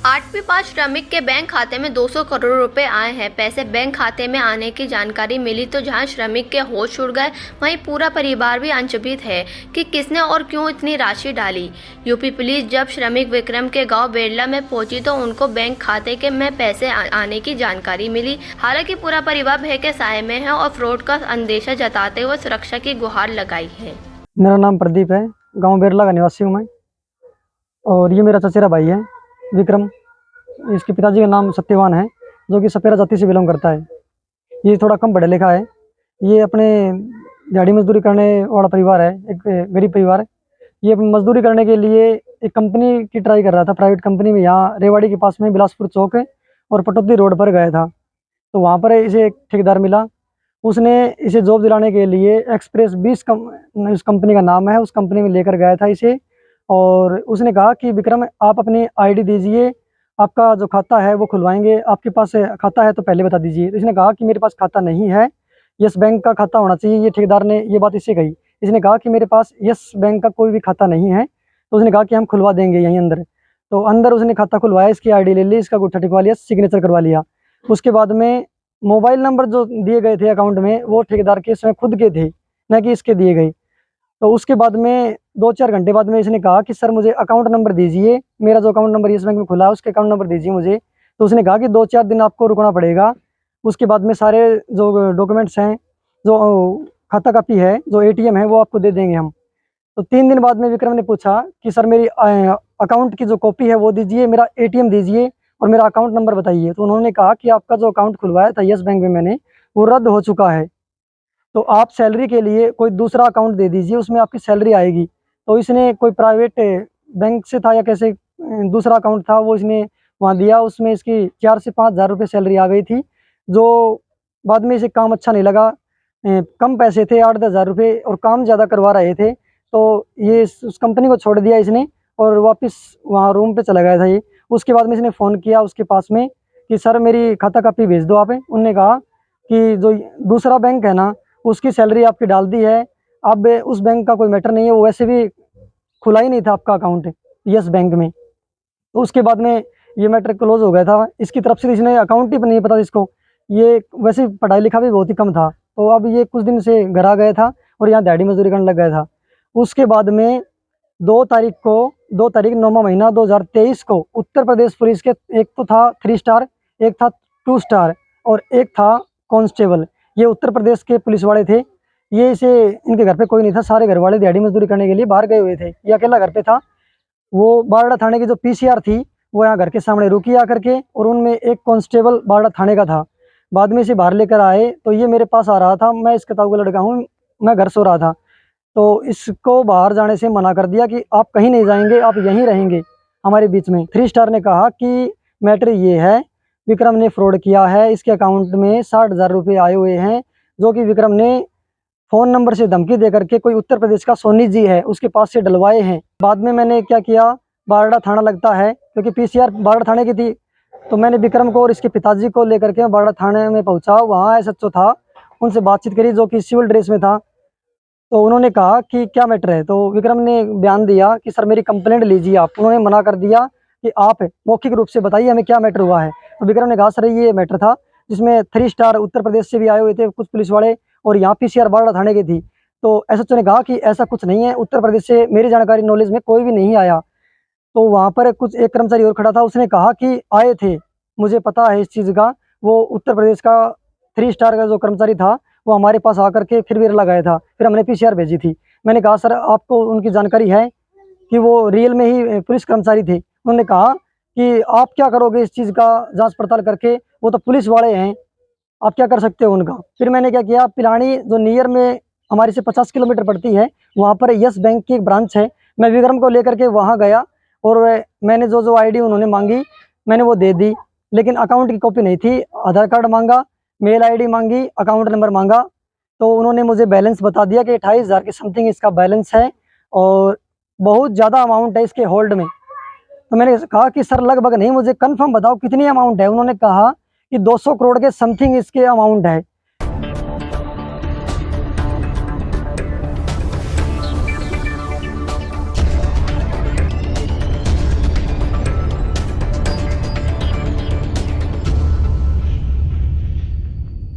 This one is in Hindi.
8वीं पास श्रमिक के बैंक खाते में 200 करोड़ रुपए आए हैं। पैसे बैंक खाते में आने की जानकारी मिली तो जहां श्रमिक के होश उड़ गए, वहीं पूरा परिवार भी अचंभित है कि किसने और क्यों इतनी राशि डाली। यूपी पुलिस जब श्रमिक विक्रम के गांव बेरला में पहुंची तो उनको बैंक खाते के में पैसे आने की जानकारी मिली। हालांकि पूरा परिवार भय के साए में है और फ्रॉड का अंदेशा जताते हुए सुरक्षा की गुहार लगाई है। मेरा नाम प्रदीप है, गांव बेरला का निवासी हूं मैं। और ये मेरा चचेरा भाई है विक्रम। इसके पिताजी का नाम सत्यवान है, जो कि सपेरा जाति से बिलोंग करता है। ये थोड़ा कम पढ़ा लिखा है। ये अपने दिहाड़ी मजदूरी करने वाला परिवार है, एक गरीब परिवार है। ये मजदूरी करने के लिए एक कंपनी की ट्राई कर रहा था, प्राइवेट कंपनी में, यहाँ रेवाड़ी के पास में बिलासपुर चौक है और पटौदी रोड पर गया था। तो वहाँ पर इसे एक ठेकेदार मिला। उसने इसे जॉब दिलाने के लिए एक्सप्रेस 20 उस कंपनी का नाम है, उस कंपनी में लेकर गया था इसे। और उसने कहा कि विक्रम, आप अपनी आईडी दीजिए, आपका जो खाता है वो खुलवाएंगे। आपके पास खाता है तो पहले बता दीजिए। तो इसने कहा कि मेरे पास खाता नहीं है, यस बैंक का खाता होना चाहिए। ये ठेकेदार ने ये बात इससे कही। इसने कहा कि मेरे पास यस बैंक का कोई भी खाता नहीं है। तो उसने कहा कि हम खुलवा देंगे यहीं अंदर। तो अंदर उसने खाता खुलवाया, इसकी आईडी ले ली, इसका गुट्ठा टिकवा लिया, सिग्नेचर करवा लिया। उसके बाद में मोबाइल नंबर जो दिए गए थे अकाउंट में, वो ठेकेदार के इसमें खुद के थे, न कि इसके दिए गए। तो उसके बाद में 2-4 घंटे बाद में इसने कहा कि सर मुझे अकाउंट नंबर दीजिए, मेरा जो अकाउंट नंबर यस बैंक में खुला है उसके अकाउंट नंबर दीजिए मुझे। तो उसने कहा कि 2-4 दिन आपको रुकना पड़ेगा। उसके बाद में सारे जो डॉक्यूमेंट्स हैं, जो खाता कापी है, जो एटीएम है, वो आपको दे देंगे हम। तो 3 दिन बाद में विक्रम ने पूछा कि सर मेरी अकाउंट की जो कॉपी है वो दीजिए, मेरा एटीएम दीजिए और मेरा अकाउंट नंबर बताइए। तो उन्होंने कहा कि आपका जो अकाउंट खुलवाया था यस बैंक में मैंने, वो रद्द हो चुका है। तो आप सैलरी के लिए कोई दूसरा अकाउंट दे दीजिए, उसमें आपकी सैलरी आएगी। तो इसने कोई प्राइवेट बैंक से था या कैसे दूसरा अकाउंट था, वो इसने वहाँ दिया। उसमें इसकी 4 से 5 हज़ार रुपये सैलरी आ गई थी, जो बाद में इसे काम अच्छा नहीं लगा। कम पैसे थे, 8-10 हज़ार रुपये, और काम ज़्यादा करवा रहे थे। तो ये उस कंपनी को छोड़ दिया इसने और वापस वहाँ रूम पे चला गया था ये। उसके बाद में इसने फ़ोन किया उसके पास में कि सर मेरी खाता कापी भेज दो आप। उनने कहा कि जो दूसरा बैंक है ना, उसकी सैलरी आपकी डाल दी है, अब उस बैंक का कोई मैटर नहीं है, वो वैसे भी खुला ही नहीं था आपका अकाउंट यस बैंक में। तो उसके बाद में ये मैटर क्लोज हो गया था। इसकी तरफ से इसने अकाउंट ही नहीं पता इसको, ये वैसे पढ़ाई लिखा भी बहुत ही कम था। तो अब ये कुछ दिन से घर आ गया था और यहाँ दिहाड़ी मजदूरी करने लग गया था। उसके बाद में 2 तारीख 9वां महीना 2023 को उत्तर प्रदेश पुलिस के, एक तो था 3 स्टार, एक था 2 स्टार और एक था कांस्टेबल, ये उत्तर प्रदेश के पुलिस वाले थे। ये इसे, इनके घर पे कोई नहीं था, सारे घर वाले दिहाड़ी मजदूरी करने के लिए बाहर गए हुए थे, ये अकेला घर पे था। वो बारडा थाने की जो पीसीआर थी, वो यहाँ घर के सामने रुकी आकर के, और उनमें एक कांस्टेबल बारडा थाने का था। बाद में इसे बाहर लेकर आए तो ये मेरे पास आ रहा था, मैं इस किताब का लड़का हूँ, मैं घर सो रहा था। तो इसको बाहर जाने से मना कर दिया कि आप कहीं नहीं जाएंगे, आप यहीं रहेंगे हमारे बीच में। 3 स्टार ने कहा कि मैटर ये है, विक्रम ने फ्रॉड किया है, इसके अकाउंट में 60 हज़ार रुपये आए हुए हैं, जो कि विक्रम ने फ़ोन नंबर से धमकी दे करके कोई उत्तर प्रदेश का सोनी जी है उसके पास से डलवाए हैं। बाद में मैंने क्या किया, बारडा थाना लगता है, क्योंकि पीसीआर बारडा थाने की थी, तो मैंने विक्रम को और इसके पिताजी को लेकर के बारडा थाने में पहुंचा। वहाँ एसएचओ था, उनसे बातचीत करी, जो कि सिविल ड्रेस में था। तो उन्होंने कहा कि क्या मैटर है। तो विक्रम ने बयान दिया कि सर मेरी कंप्लेंट लीजिए आप। उन्होंने मना कर दिया कि आप मौखिक रूप से बताइए हमें क्या मैटर हुआ है। तो विक्रम ने कहा सर ये मैटर था, जिसमें 3 स्टार उत्तर प्रदेश से भी आए हुए थे कुछ पुलिस वाले, और यहाँ पीसीआर बारडा थाने की थी। तो एसएचओ ने कहा कि ऐसा कुछ नहीं है, उत्तर प्रदेश से मेरी जानकारी नॉलेज में कोई भी नहीं आया। तो वहाँ पर कुछ एक कर्मचारी और खड़ा था, उसने कहा कि आए थे, मुझे पता है इस चीज़ का। वो उत्तर प्रदेश का 3 स्टार का जो कर्मचारी था, वो हमारे पास आकर के फिर भी लगाया था। फिर हमने पीसीआर भेजी थी। मैंने कहा सर आपको उनकी जानकारी है कि वो रियल में ही पुलिस कर्मचारी थे। उन्होंने कहा कि आप क्या करोगे इस चीज़ का जांच पड़ताल करके, वो तो पुलिस वाले हैं, आप क्या कर सकते हो उनका। फिर मैंने क्या किया, पिलानी जो नियर में हमारे से 50 किलोमीटर पड़ती है, वहाँ पर यस बैंक की एक ब्रांच है। मैं विक्रम को लेकर के वहाँ गया और मैंने जो आईडी उन्होंने मांगी मैंने वो दे दी, लेकिन अकाउंट की कॉपी नहीं थी। आधार कार्ड मांगा, मेल आईडी मांगी, अकाउंट नंबर मांगा। तो उन्होंने मुझे बैलेंस बता दिया कि 28 हज़ार के समथिंग इसका बैलेंस है और बहुत ज़्यादा अमाउंट है इसके होल्ड में। तो मैंने कहा कि सर लगभग नहीं, मुझे कंफर्म बताओ कितनी अमाउंट है। उन्होंने कहा कि 200 करोड़ के समथिंग इसके अमाउंट है।